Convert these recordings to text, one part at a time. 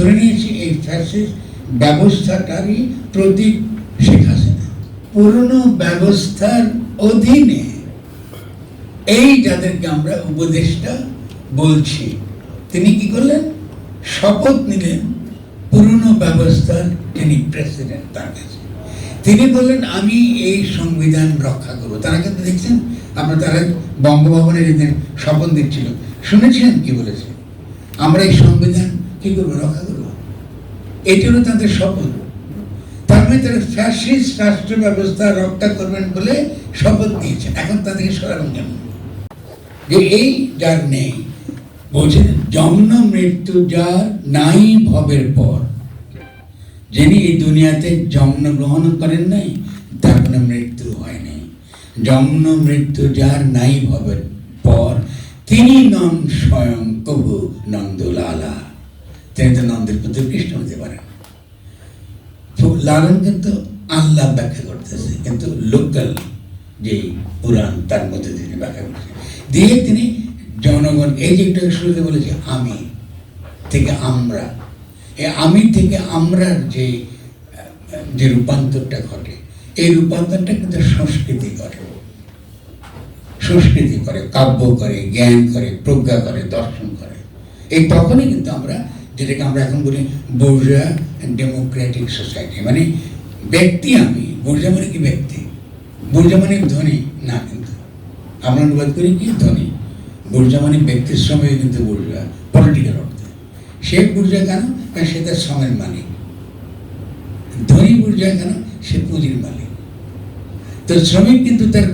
ধরে নিয়েছি এই ফ্যাসিস্ট ব্যবস্থাটারই প্রতীক শেখ হাসিনা। পুরনো ব্যবস্থার অধীনে এই যাদেরকে আমরা উপদেষ্টা বলছি, তিনি কি করলেন? শপথ নিলেন পুরনো ব্যবস্থার তিনি প্রেসিডেন্ট। তার কাছে তিনি বললেন আমি এই সংবিধান রক্ষা করবো। তারা কিন্তু দেখছেন আপনার, তারা বঙ্গভবনে যেদিন শপথ দিচ্ছিল শুনেছেন কি বলেছে? আমরা এই সংবিধান কি করবো? রক্ষা করবো। এটি হলো তাদের শপথ। তার মানে তারা ফ্যাসিস্ট রাষ্ট্র ব্যবস্থা রক্ষা করবেন বলে শপথ নিয়েছেন। এখন তাদেরকে সরাবেন কেন? যে এই যার নেই, বলছেন জন্ম মৃত্যু যার নাই ভবের পর, যিনি এই দুনিয়াতে জন্মগ্রহণ করেন নাই তার কোনো মৃত্যু হয় নাই। জন্ম মৃত্যু যার নাই ভবের পর, তিনি নন স্বয়ং প্রভু নন্দলালা। তিনি তো নন্দের পুত্র কৃষ্ণ হতে পারেন। লালন কিন্তু আল্লাহ ব্যাখ্যা করতেছে, কিন্তু লোকাল যে পুরাণ তার মধ্যে তিনি ব্যাখ্যা করছেন দিয়ে তিনি জনগণ, এই যে একটা শুরুতে বলেছে আমি থেকে আমরা, এই আমি থেকে আমরার যে রূপান্তরটা ঘটে, এই রূপান্তরটা কিন্তু সংস্কৃতি করে, সংস্কৃতি করে, কাব্য করে, জ্ঞান করে, প্রজ্ঞা করে, দর্শন করে। এই তখনই কিন্তু আমরা যেটাকে আমরা এখন বলি বুর্জোয়া ডেমোক্রেটিক সোসাইটি, মানে ব্যক্তি আমি। বুর্জোয়া মানে কি? ব্যক্তি। বুর্জোয়া মানে ধনী না, কিন্তু আমরা অনুবাদ করি কি ধনী। বুর্জোয়া মানে ব্যক্তির শ্রমে কিন্তু বুর্জোয়া পলিটিক্যাল অর্থে। সে বুর্জোয়া কেন? কারণ সে তার শ্রমের মালিক। ধনী বুর্জোয়া কেন? সে পুঁজির মালিক। তো শ্রমিক কিন্তু তার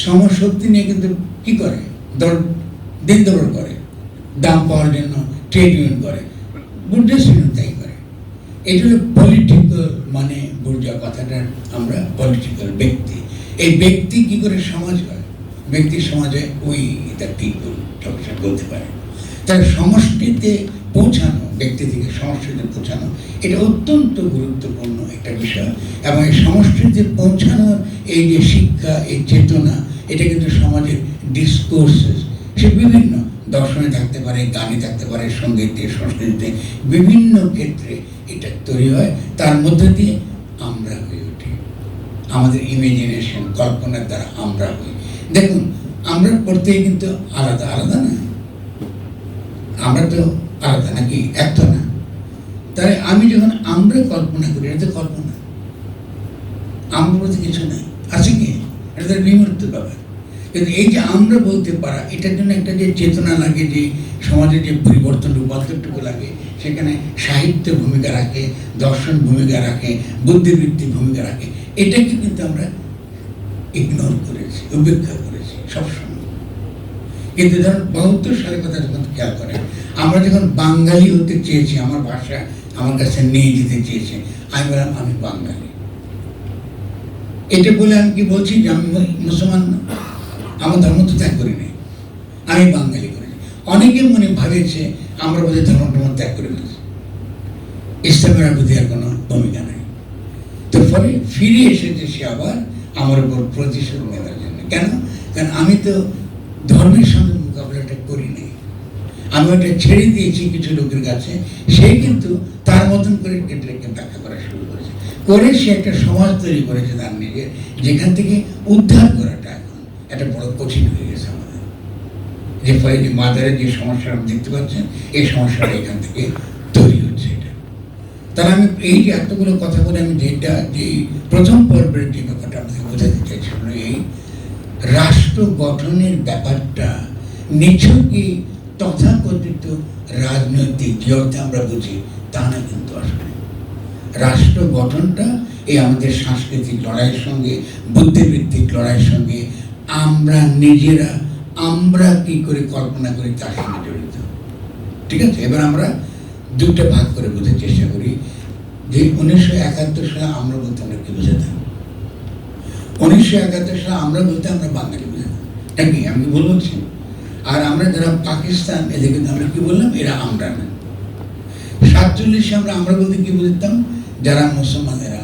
শ্রমশক্তি নিয়ে কিন্তু কি করে? দিন দৌড় করে, দাম পাওয়ার জন্য ট্রেড ইউনিয়ন করে, বুর্জোয়া শ্রেণী তাই করে। এটা হলো পলিটিক্যাল, মানে বুর্জোয়া কথাটার আমরা পলিটিক্যাল ব্যক্তি। এই ব্যক্তি কি করে সমাজ হয়? ব্যক্তি সমাজে ওই তার পিপল বলতে পারে। তার সমষ্টিতে পৌঁছানো, ব্যক্তি থেকে সমষ্টিতে পৌঁছানো, এটা অত্যন্ত গুরুত্বপূর্ণ একটা বিষয়। এবং এই সমষ্টিতে পৌঁছানোর এই যে শিক্ষা, এই চেতনা, এটা কিন্তু সমাজের ডিসকোর্সেস, সে বিভিন্ন দর্শনে থাকতে পারে, গানে থাকতে পারে, সঙ্গীতে, সংস্কৃতিতে, বিভিন্ন ক্ষেত্রে এটা তৈরি হয়। তার মধ্যে দিয়ে আমরা হয়ে উঠি, আমাদের ইমাজিনেশন, কল্পনার দ্বারা আমরা হই। দেখুন, আমরা প্রত্যেকে কিন্তু আলাদা আলাদা না, আমরা তো আলাদা নাকি? এক তো না। তাই আমি যখন আমরা কল্পনা করি, এটা তো কল্পনা, আমরা বলতে কিছু নাই, আছে কি? এটা তার বিমূর্ত ব্যাপার। কিন্তু এই যে আমরা বলতে পারা, এটার জন্য একটা যে চেতনা লাগে, যে সমাজের যে পরিবর্তন রূপান্তরটুকু লাগে, সেখানে সাহিত্য ভূমিকা রাখে, দর্শন ভূমিকা রাখে, বুদ্ধিবৃত্তি ভূমিকা রাখে। এটাকে কিন্তু আমরা ইগনোর করেছি, উপেক্ষা করেছি সবসময়। কিন্তু ধরুন 72 সালের কথা যখন খেয়াল করেন, আমরা যখন বাঙালি হতে চেয়েছি, আমার ভাষা আমার কাছে নিয়ে যেতে চেয়েছে, আমি বললাম আমি বাঙালি। এটা বলে আমি কি বলছি যে আমি মুসলমান না? আমার ধর্ম তো ত্যাগ করি নাই, আমি বাঙালি করেছি। অনেকে মনে ভাবেছে আমরা বোধহয় ধর্ম ত্যাগ করে ফেলেছি, ইসলামের প্রতি আর কোনো ভূমিকা নাই। তো ফলে ফিরে এসেছে সে আবার আমার উপর প্রতিশোধ নেওয়ার জন্য। কেন? কারণ আমি তো ধর্মের সঙ্গে মোকাবিলাটা করি নাই, আমি ওটা ছেড়ে দিয়েছি কিছু লোকের কাছে। সে কিন্তু তার মতন করে এটাকে ব্যাখ্যা করা শুরু করেছে, করে সে একটা সমাজ তৈরি করেছে তার নিজের, যেখান থেকে উদ্ধার করাটা এখন একটা বড় কঠিন হয়ে গেছে আমাদের। যে ফলে যে মাদারের যে সমস্যা আপনি দেখতে পাচ্ছেন, এই সমস্যাটা এখান থেকে তৈরি হচ্ছে। এটা তাহলে আমি এই যে এতগুলো কথা বলে আমি যেটা, যে প্রথম পর্বের যে ব্যাপারটা আপনাকে বোঝাতে চাইছিলাম, এই রাষ্ট্র গঠনের ব্যাপারটা নিছকই তথাকথিত রাজনৈতিক যে অর্থে আমরা বুঝি তা না, কিন্তু আসলে রাষ্ট্র গঠনটা এই আমাদের সাংস্কৃতিক লড়াইয়ের সঙ্গে, বুদ্ধিবৃত্তিক লড়াইয়ের সঙ্গে, আমরা নিজেরা আমরা কি করে কল্পনা করি তার সঙ্গে জড়িত। ঠিক আছে, এবার আমরা দুটো ভাগ করে বোঝার চেষ্টা করি যে 1971 সালে আমরা বলতে আমরা কি বোঝাতাম। 1971 সালে আমরা বলতে আমরা বাঙালি বোঝাতাম, নাকি আমি বলছি। আর আমরা যারা পাকিস্তান, এদের কিন্তু আমরা কি বললাম, এরা আমরা না। 47 আমরা বলতে কি বুঝতাম, যারা মুসলমান এরা,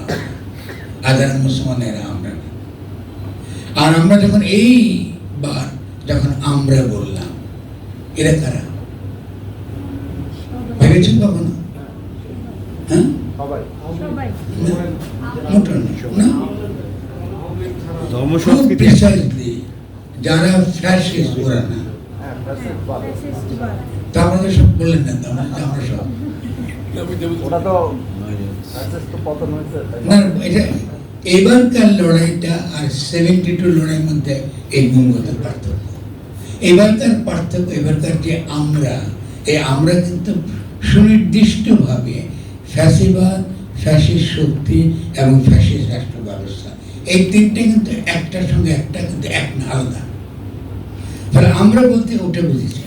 আর যারা মুসলমান এরা আমরা না। আর আমরা যখন এইবার যখন আমরা বললাম, এরা কারা ভেবেছেন কখনো? হ্যাঁ মোটা না, প্রিসাইজলি যারা ফ্যাসিস্ট ওরা না। তা আমাদের সব বললেন না, আমরা সব না। এটা এবারকার লড়াইটা আর 72 লড়াইয়ের মধ্যে এই গুণগত পার্থক্য। এবারকার পার্থক্য, এবারকার যে আমরা কিন্তু সুনির্দিষ্টভাবে ফ্যাসিবাদ, ফ্যাসিস্ট শক্তি এবং ফ্যাসিস্ট রাষ্ট্র ব্যবস্থা, এই তিনটে কিন্তু একটার সঙ্গে একটা কিন্তু এক না, আলাদা। ফলে আমরা বলতে ওটা বুঝেছি।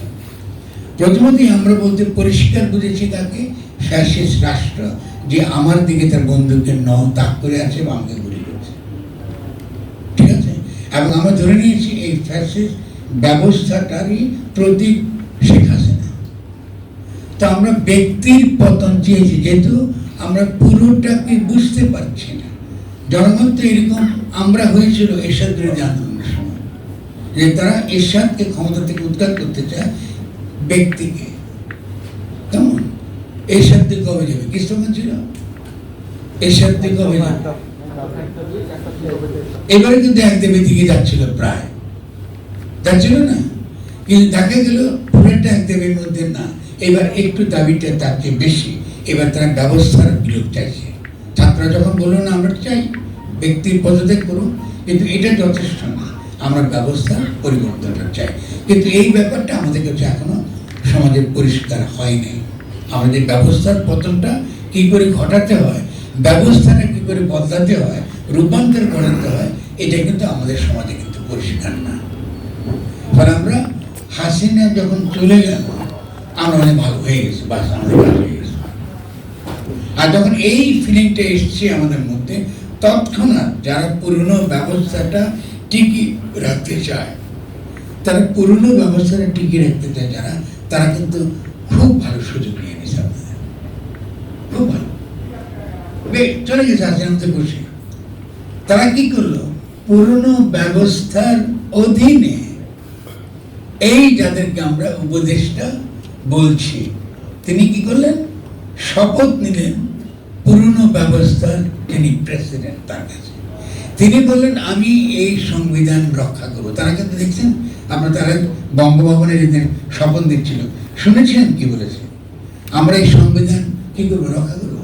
প্রথমতই আমরা বলতে পরিষ্কার বুঝেছি তাকে ফ্যাসিস্ট রাষ্ট্র, যে আমার দিকে তার বন্দুকের তাক করে আছে বা আমাকে গুলি করছে, ঠিক আছে। এবং আমরা ধরে নিয়েছি এই ফ্যাসিস্ট ব্যবস্থাটারই প্রতীক শেখ হাসিনা। তো আমরা ব্যক্তির পতন চেয়েছি, যেহেতু আমরা পুরোটাকে বুঝতে পারছি না। জনগণ তো এরকম আমরা হয়েছিল এরশাদ বিরোধী আন্দোলনের সময়, যে তারা এরশাদকে ক্ষমতা থেকে উৎখাত করতে চায়, ব্যক্তিকে। কেমন এরশাদ দিয়ে কবে যাবে? কি স্লোগান ছিল? এরশাদ দিয়ে কবে যাবে? এবারে কিন্তু এক দেবে দিকে যাচ্ছিল, প্রায় যাচ্ছিল না, কিন্তু দেখা গেল পুরোটা এক দেবের মধ্যে না। এবার একটু দাবিটা তার চেয়ে বেশি। এবার তারা ব্যবস্থার বিলোপ চাইছে। ছাত্ররা যখন বললো না আমরা চাই ব্যক্তির পদত্যাগ করুন, কিন্তু এটা যথেষ্ট না, আমরা ব্যবস্থার পরিবর্তনটা চাই। কিন্তু এই ব্যাপারটা আমাদের কাছে এখনো সমাজের পরিষ্কার হয়নি। আমাদের ব্যবস্থার পতনটা কি করে ঘটাতে হয়, ব্যবস্থাটা কি করে বদলাতে হয়, রূপান্তর ঘটাতে হয়, এটা কিন্তু আমাদের সমাজে কিন্তু পরিষ্কার না। ফলে আমরা হাসিনা যখন চলে গেল আমরা অনেক ভালো হয়ে গেছি, বাস আমাদের ভালো হয়ে গেছে। আর যখন এই ফিলিংটা এসছে আমাদের মধ্যে, তৎক্ষণাৎ যারা পুরনো ব্যবস্থাটা টিকিয়ে রাখতে চায়, তারা পুরনো ব্যবস্থাটা টিকিয়ে রাখতে চায় যারা, তারা কিন্তু খুব ভালো সুযোগ নিয়ে নিয়েছে আমাদের, খুব ভালো চলে গেছে। আসলে বসে তারা কি করলো, পুরনো ব্যবস্থার অধীনে এই যাদেরকে আমরা উপদেষ্টা বলছি, তিনি কি করলেন, শপথ নিলেন পুরনো ব্যবস্থার যিনি প্রেসিডেন্ট তার কাছে। তিনি বললেন আমি এই সংবিধান রক্ষা করবো। তারা কিন্তু দেখছেন, আমরা তারা বঙ্গভবনে যেদিন শপথ দিচ্ছিল শুনেছেন কি বলেছে, আমরা এই সংবিধান কি করবো, রক্ষা করবো।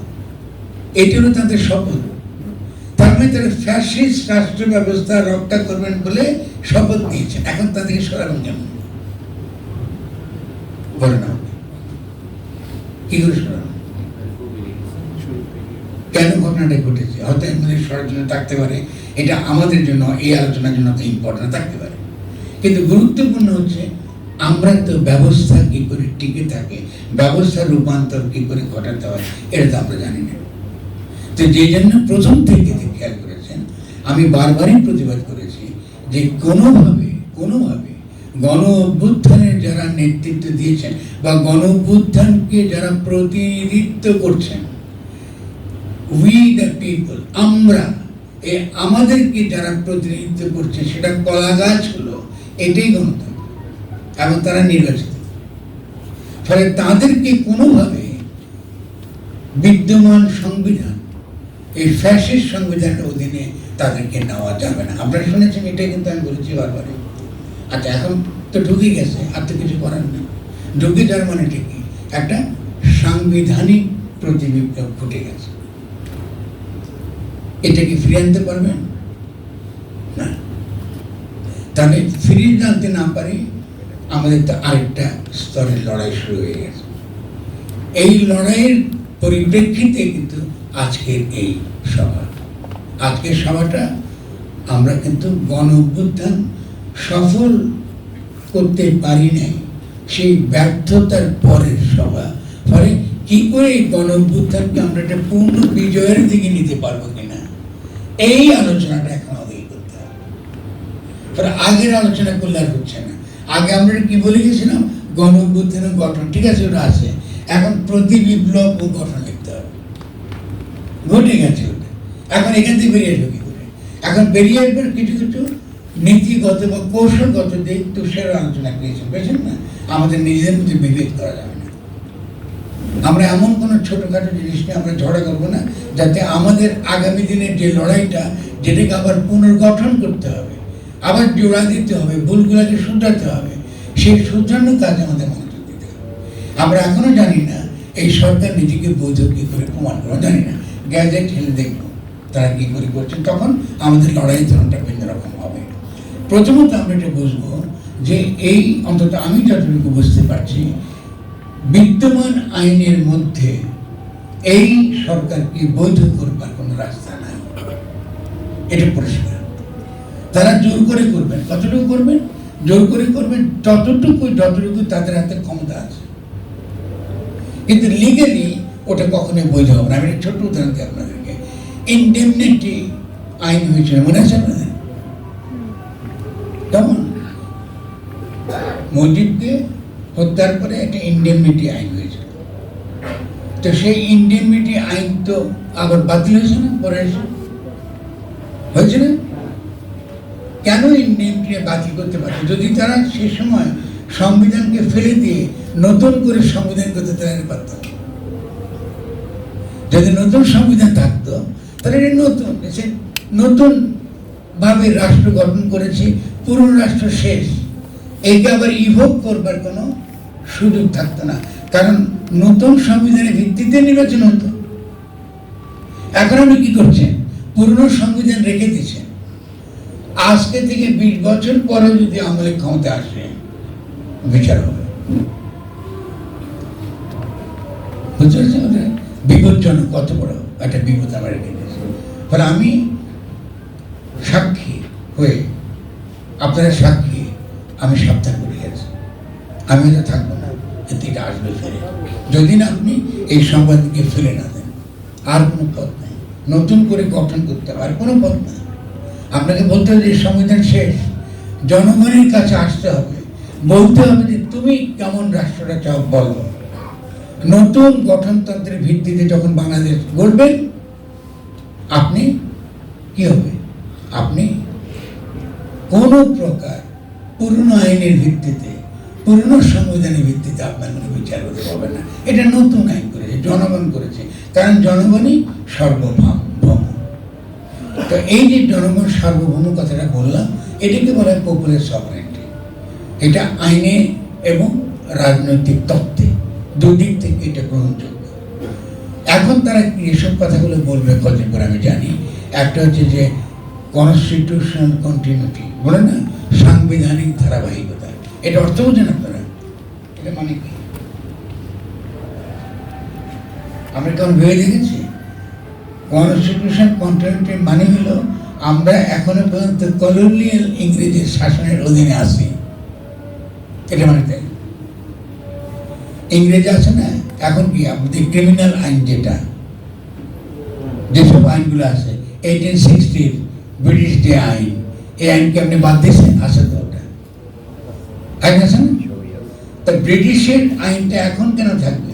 এটা হলো তাদের শপথ। তার মানে তারা ফ্যাসিস্ট রাষ্ট্র ব্যবস্থা রক্ষা করবেন বলে শপথ নিয়েছেন। এখন তাদেরকে সরাবেন কেমন, বলে না কি করে সরাবেন? কেন ঘটনাটা ঘটেছে? হয়তো আমাদের ষড়যন্ত্র থাকতে পারে, এটা আমাদের জন্য এই আলোচনার জন্য তো ইম্পর্টেন্ট থাকতে পারে, কিন্তু গুরুত্বপূর্ণ হচ্ছে আমরা তো ব্যবস্থা কি করে টিকে থাকে, ব্যবস্থার রূপান্তর কি করে ঘটাতে হয়, এটা তো আমরা জানি না। তো যে জন্য প্রথম থেকে খেয়াল করেছেন, আমি বারবারই প্রতিবাদ করেছি যে কোনোভাবে গণ অভ্যুত্থানের যারা নেতৃত্ব দিয়েছেন বা গণ অভ্যুত্থানকে যারা প্রতিনিধিত্ব করছেন, উই দ্য পিপল, আমরা আমাদেরকে যারা প্রতিনিধিত্ব করছে, সেটা কলা গাছ হলো, এটাই গণতন্ত্র এবং তারা নির্বাচিত। ফলে তাদেরকে কোনোভাবে বিদ্যমান সংবিধান, এই ফ্যাসিস্ট সংবিধানের অধীনে তাদেরকে নেওয়া যাবে না। আপনারা শুনেছেন, এটাই কিন্তু আমি বলেছি বারবারই। আচ্ছা, এখন তো ঢুকে গেছে, আর তো কিছু করার নেই। ঢুকে যাওয়ার মানে ঠিকই একটা সাংবিধানিক প্রতিবিপ্লব ঘটে গেছে। এটা কি ফিরিয়ে আনতে পারবেন না? তাহলে ফিরিয়ে আনতে না পারি, আমাদের তো আরেকটা স্তরের লড়াই শুরু হয়ে গেছে। এই লড়াইয়ের পরিপ্রেক্ষিতে কিন্তু আজকের এই সভা। আজকের সভাটা আমরা কিন্তু গণ অভ্যুত্থান সফল করতে পারি নাই, সেই ব্যর্থতার পরের সভা। ফলে কি করে এই গণ অভ্যুত্থানকে আমরা একটা পূর্ণ বিজয়ের দিকে নিতে পারবো কিনা, এই আলোচনাটা এখন আগে করতে হবে। ফলে আগের আলোচনা করলে আর হচ্ছে না। আগে আমরা কি বলে গেছিলাম, গণ অভ্যুত্থানের গঠন, ঠিক আছে, ওটা আছে, এখন প্রতি বিপ্লব ও গঠন লিখতে হবে। ঘটে গেছে ওটা, এখন এখান থেকে বেরিয়ে আসবে কি করে? এখন বেরিয়ে আসবে কিছু কিছু নীতিগত বা কৌশলগত দিক তুষার আলোচনা করেছেন, বুঝছেন না? আমাদের নিজেদের মধ্যে বিভেদ করা যাবে না। আমরা এমন কোনো ছোটোখাটো জিনিস নিয়ে আমরা ঝগড়া করবো না, যাতে আমাদের আগামী দিনের যে লড়াইটা, যেটাকে আবার পুনর্গঠন করতে হবে, আবার জোড়া দিতে হবে, ভুলগুলোকে শুধরাতে হবে, সেই শুধরানোর কাজ আমাদের মনোযোগ দিতে হবে। আমরা এখনো জানি না এই সরকার নিজেকে বৈধ কী করে প্রমাণ করবো, জানি না, গ্যাজেট হেলে দেখবো তারা কী করে করছেন, তখন আমাদের লড়াইয়ের ধরনটা ভিন্ন রকম হবে। প্রথমত আমরা এটা বুঝবো যে এই, অন্তত আমি যতটুকু বুঝতে পারছি, বিদ্যমান আইনের মধ্যে এই সরকারকে বৈধ করবার কোনো রাস্তা নাই, এটা পরিষ্কার। তারা জোর করে করবেন, কতটুকু করবেন, জোর করে করবেন ততটুকু যতটুকু তাদের হাতে ক্ষমতা আছে, কিন্তু লিগালি ওটা কখনোই বৈধ হবে না। আমি একটা ছোট্ট উদাহরণ দিই আপনাদেরকে। ইনডেমনিটি আইন হয়েছিল, মনে আছে আপনাদের? কেমন মুজিবকে হত্যার পরে একটা ইনডেমনিটি আইন হয়েছিল, তো সেই ইনডেমনিটি আইন তো আবার বাতিল হয়েছে না, পরে হয়েছে না? কেন ইনডেমনিটি বাতিল করতে পারে? যদি তারা সে সময় সংবিধানকে ফেলে দিয়ে নতুন করে সংবিধান করতে তারা পারত। যদি নতুন সংবিধান থাকতো তাহলে এটা নতুন ভাবে রাষ্ট্র গঠন করেছে, পুরনো রাষ্ট্র শেষ, এইটা আবার ইভোক করবার কোনো সুযোগ থাকতো না, কারণ নতুন সংবিধানের ভিত্তিতে নির্বাচন হতো। এখন আপনি কি করছেন? পুরনো সংবিধান রেখে দিচ্ছেন। আজকে থেকে 20 বছর পরে যদি আমলে ক্ষমতা আসে, বিচার হবে। বুঝতে পারছেন বিপজ্জনক কত বড় একটা বিপদ আমরা রেখে দিয়েছি। ফলে আমি সাক্ষী হয়ে, আপনারা সাক্ষী, আমি সাবধান করে গেছি, আমি হয়তো থাকবো না, কিন্তু এটা আসবে ফিরে, যদি না আপনি এই সংবাদকে ফেলে না দেন। আর কোনো পথ নেই, নতুন করে গঠন করতে হবে, আর কোনো পথ নেই। আপনাকে বলতে হবে যে সংবিধান শেষ, জনগণের কাছে আসতে হবে, বলতে হবে যে তুমি কেমন রাষ্ট্রটা চাও বলো। নতুন গঠনতন্ত্রের ভিত্তিতে যখন বাংলাদেশ গড়বেন, আপনি কি হবে? আপনি কোনো প্রকার পুরনো আইনের ভিত্তিতে, পুরনো সংবিধানের ভিত্তিতে আপনার কোনো বিচার হতে হবে না। এটা নতুন আইন করেছে, জনগণ করেছে, কারণ জনগণই সার্বভৌম। তো এই যে জনগণ সার্বভৌম কথাটা বললাম, এটাকে বলা হয় পপুলার সভারেন্টি। এটা আইনে এবং রাজনৈতিক তত্ত্বে দুদিক থেকে এটা গ্রহণযোগ্য। এখন তারা এসব কথাগুলো বলবে কদিন পর আমি জানি। একটা হচ্ছে যে কনস্টিটিউশনাল কন্টিনিউটি, বলে না, সাংবিধানিক ধারাবাহিকতা। এটা অর্থ বোঝেন আপনারা? এটা মানে কি? আমরা কেমন ভেবে দেখেছি? কনস্টিটিউশন কন্টিনিউটি মানে হলো আমরা এখনো পর্যন্ত কলোনিয়াল ইংরেজের শাসনের অধীনে আছি, এটা মানে তাই। ইংরেজ আছে না, এখন কি আমাদের ক্রিমিনাল আইন, যেসব আইনগুলো আছে 1860 ব্রিটিশ যে আইন, এই আইনকে আপনি বাদ দিয়েছেন? আছে তো, ওটা আইন আছে না? তা ব্রিটিশের আইনটা এখন কেন থাকবে?